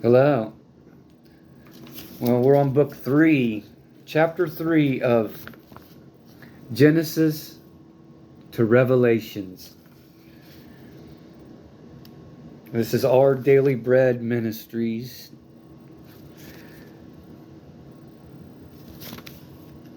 Hello. Well, we're on book 3, chapter 3 of Genesis to Revelations. This is Our Daily Bread Ministries.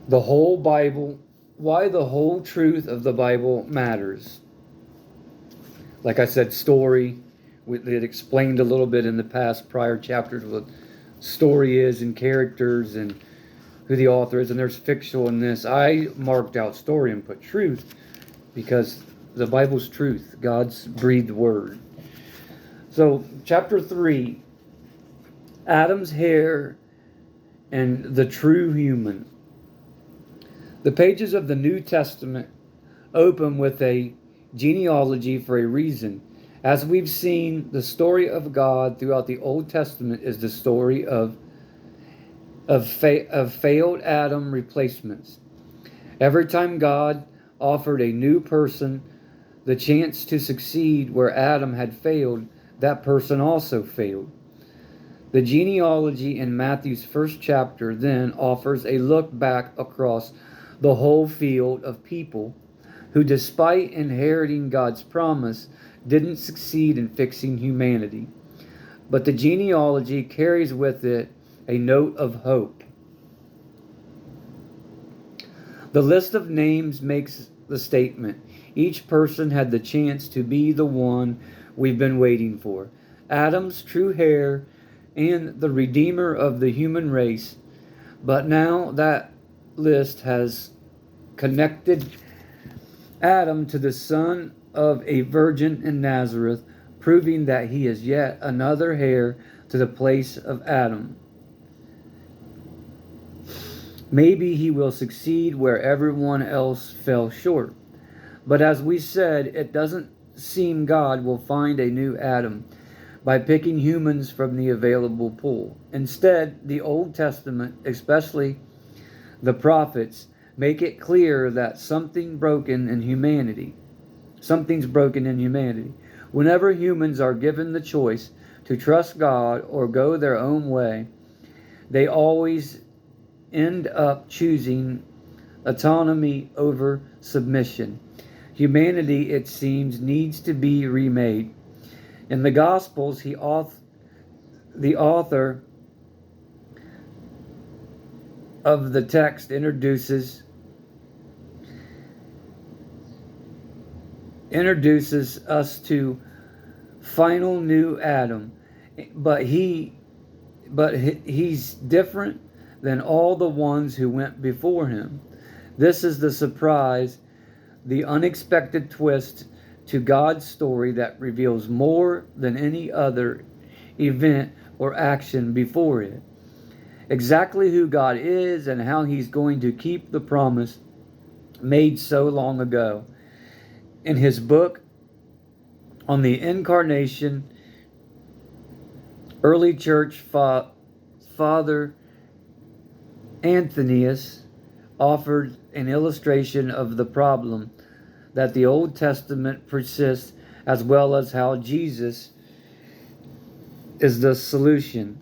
The whole Bible, why the whole truth of the Bible matters. Like I said, story. It explained a little bit in the past prior chapters what story is and characters and who the author is, and there's fictional in this. I marked out story and put truth because the Bible's truth, God's breathed word. So, chapter 3, Adam's hair and the true human. The pages of the New Testament open with a genealogy for a reason. As we've seen, the story of God throughout the Old Testament is the story of failed Adam replacements. Every time God offered a new person the chance to succeed where Adam had failed, that person also failed. The genealogy in Matthew's first chapter then offers a look back across the whole field of people who, despite inheriting God's promise, didn't succeed in fixing humanity. But the genealogy carries with it a note of hope. The list of names makes the statement. Each person had the chance to be the one we've been waiting for. Adam's true heir and the redeemer of the human race. But now that list has connected Adam to the son of a virgin in Nazareth, proving that he is yet another heir to the place of Adam. Maybe he will succeed where everyone else fell short. But as we said, it doesn't seem God will find a new Adam by picking humans from the available pool. Instead, the Old Testament, especially the prophets, make it clear that something's broken in humanity. Whenever humans are given the choice to trust God or go their own way, they always end up choosing autonomy over submission. Humanity, it seems, needs to be remade. In the Gospels, the author of the text introduces us to final new Adam, but he's different than all the ones who went before him. This is the surprise, the unexpected twist to God's story that reveals more than any other event or action before it. Exactly who God is and how he's going to keep the promise made so long ago. In his book on the Incarnation, early church Father Athanasius offered an illustration of the problem that the Old Testament persists, as well as how Jesus is the solution.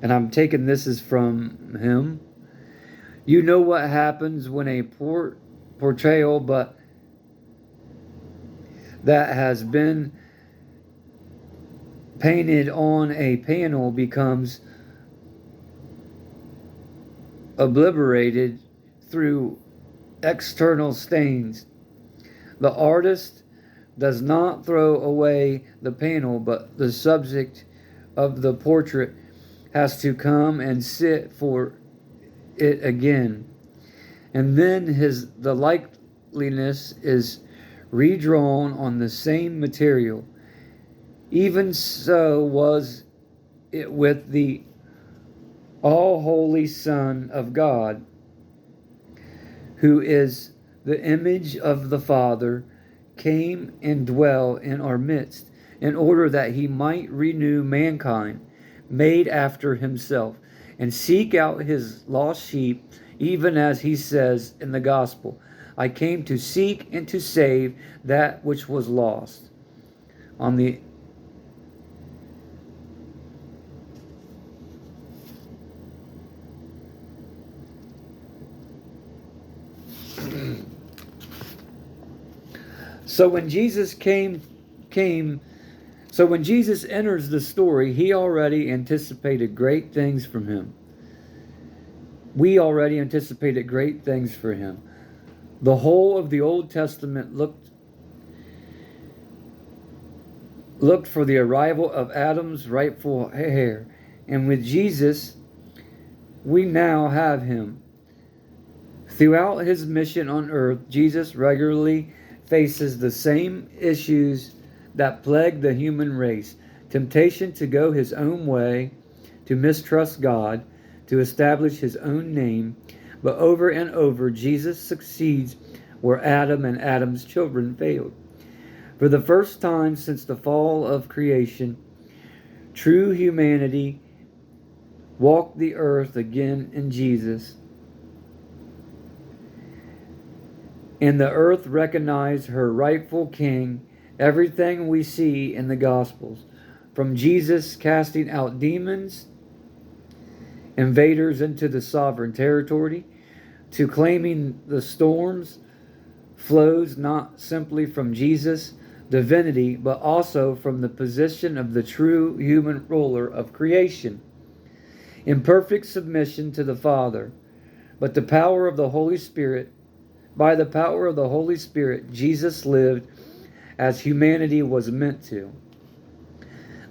And I'm taking this is from him. You know what happens when a portrayal but that has been painted on a panel becomes obliterated through external stains. The artist does not throw away the panel, but the subject of the portrait has to come and sit for it again. And then the likeness is redrawn on the same material. Even so was it with the all-holy Son of God, who is the image of the Father, came and dwelt in our midst, in order that he might renew mankind, made after himself, and seek out his lost sheep, even as he says in the gospel, I came to seek and to save that which was lost. On the So when Jesus so when Jesus enters the story, he already anticipated great things from him. We already anticipated great things for him. The whole of the Old Testament looked for the arrival of Adam's rightful heir. And with Jesus, we now have him. Throughout his mission on earth, Jesus regularly faces the same issues that plague the human race: temptation to go his own way, to mistrust God, to establish his own name. But over and over, Jesus succeeds where Adam and Adam's children failed. For the first time since the fall of creation, true humanity walked the earth again in Jesus. And the earth recognized her rightful king. Everything we see in the Gospels, from Jesus casting out demons, invaders into the sovereign territory, to claiming the storms, flows not simply from Jesus' divinity, but also from the position of the true human ruler of creation, in perfect submission to the Father. But by the power of the Holy Spirit, Jesus lived as humanity was meant to.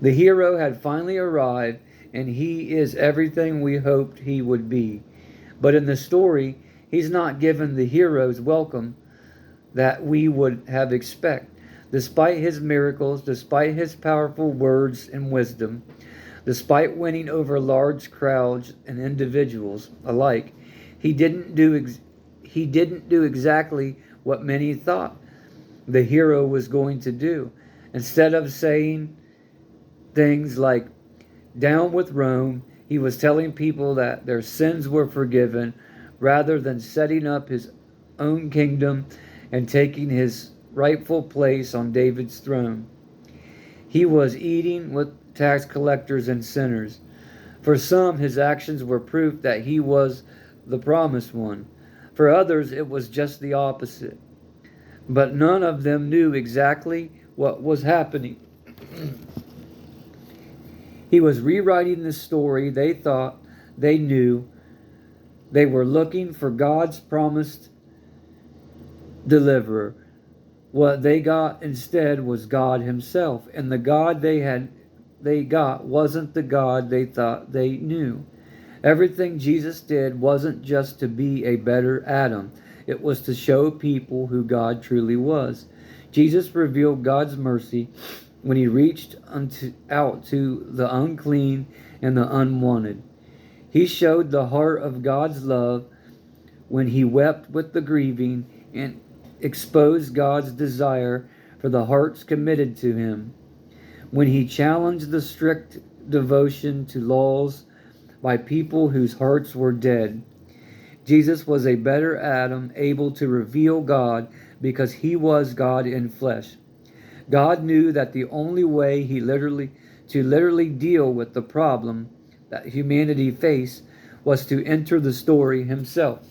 The hero had finally arrived, and he is everything we hoped he would be. But in the story, he's not given the hero's welcome that we would have expected. Despite his miracles, despite his powerful words and wisdom, despite winning over large crowds and individuals alike, he didn't do exactly what many thought the hero was going to do. Instead of saying things like, "Down with Rome," he was telling people that their sins were forgiven, rather than setting up his own kingdom and taking his rightful place on David's throne. He was eating with tax collectors and sinners. For some, his actions were proof that he was the promised one. For others, it was just the opposite. But none of them knew exactly what was happening. He was rewriting the story they thought they knew. They were looking for God's promised deliverer. What they got instead was God himself, and the God they got wasn't the God they thought they knew. Everything Jesus did wasn't just to be a better Adam. It was to show people who God truly was. Jesus revealed God's mercy when he reached out to the unclean and the unwanted. He showed the heart of God's love when he wept with the grieving and exposed God's desire for the hearts committed to him. When he challenged the strict devotion to laws by people whose hearts were dead. Jesus was a better Adam, able to reveal God because he was God in flesh. God knew that the only way to literally deal with the problem that humanity faced was to enter the story himself.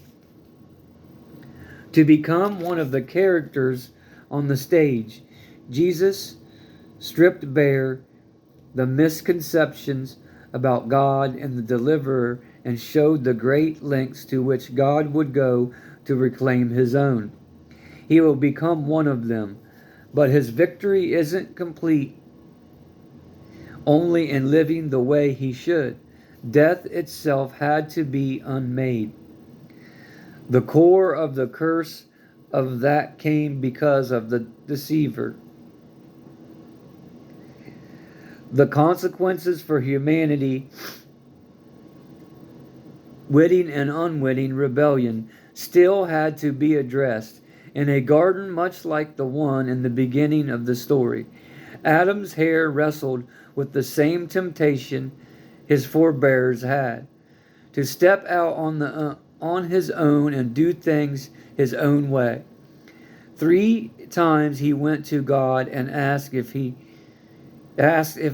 To become one of the characters on the stage, Jesus stripped bare the misconceptions about God and the deliverer and showed the great lengths to which God would go to reclaim his own. He will become one of them, but his victory isn't complete only in living the way he should. Death itself had to be unmade. The core of the curse of that came because of the deceiver. The consequences for humanity, witting and unwitting rebellion, still had to be addressed. In a garden much like the one in the beginning of the story, Adam's hair wrestled with the same temptation his forebears had, to step out on his own and do things his own way. 3 times he went to God and asked if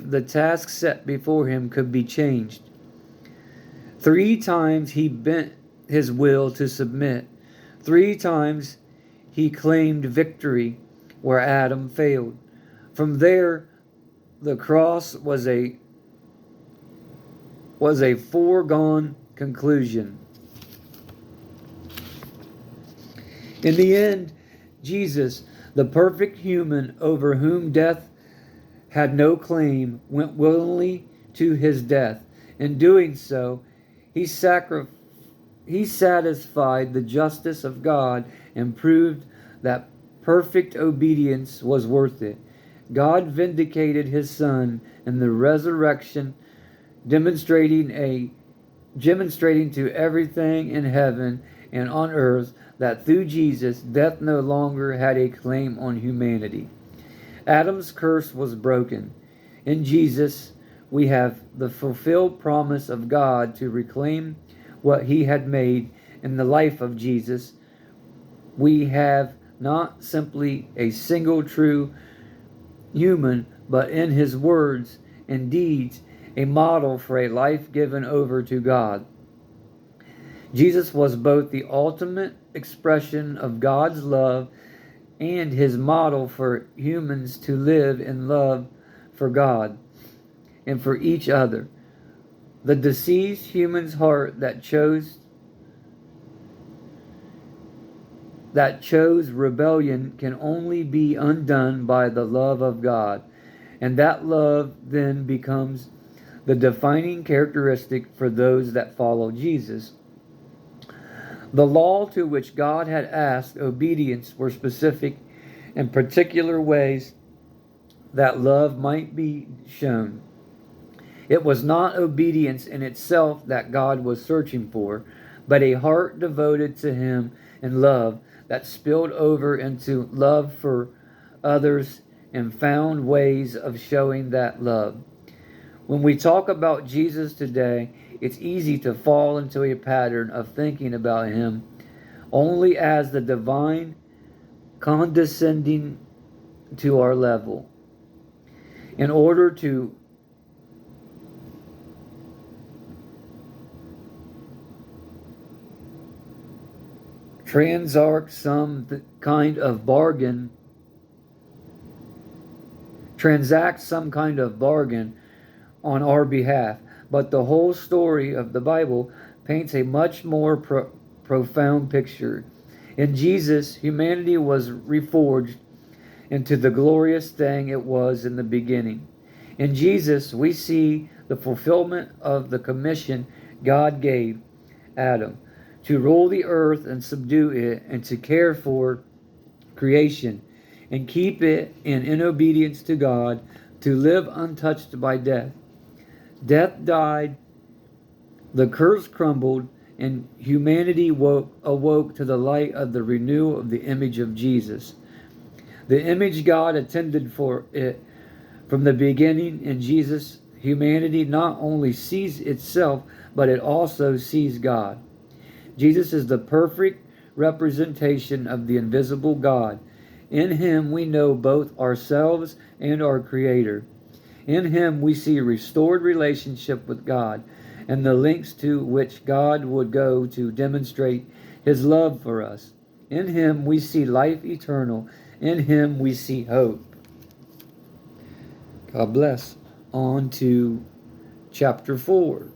the task set before him could be changed. 3 times he bent his will to submit. 3 times he claimed victory. where Adam failed. From there, the cross was a foregone conclusion. In the end, Jesus, the perfect human over whom death had no claim, went willingly to his death. In doing so, he satisfied the justice of God and proved that perfect obedience was worth it. God vindicated his Son in the resurrection, demonstrating to everything in heaven and on earth that through Jesus, death no longer had a claim on humanity. Adam's curse was broken. In Jesus, we have the fulfilled promise of God to reclaim what he had made. In the life of Jesus, we have not simply a single true human, but in his words and deeds, a model for a life given over to God. Jesus was both the ultimate expression of God's love and his model for humans to live in love for God and for each other. The deceased human's heart that chose rebellion can only be undone by the love of God, and that love then becomes the defining characteristic for those that follow Jesus. The law to which God had asked obedience were specific and particular ways that love might be shown. It was not obedience in itself that God was searching for, but a heart devoted to him in love that spilled over into love for others and found ways of showing that love. When we talk about Jesus today, it's easy to fall into a pattern of thinking about him only as the divine condescending to our level. In order to transact some kind of bargain on our behalf. But the whole story of the Bible paints a much more profound picture. In Jesus, humanity was reforged into the glorious thing it was in the beginning. In Jesus, we see the fulfillment of the commission God gave Adam to rule the earth and subdue it, and to care for creation and keep it in obedience to God, to live untouched by death. Death died, the curse crumbled, and humanity awoke to the light of the renewal of the image of Jesus. The image God intended for it from the beginning. In Jesus, humanity not only sees itself, but it also sees God. Jesus is the perfect representation of the invisible God. In him we know both ourselves and our Creator. In him we see a restored relationship with God and the lengths to which God would go to demonstrate his love for us. In him we see life eternal. In him we see hope. God bless. On to chapter 4.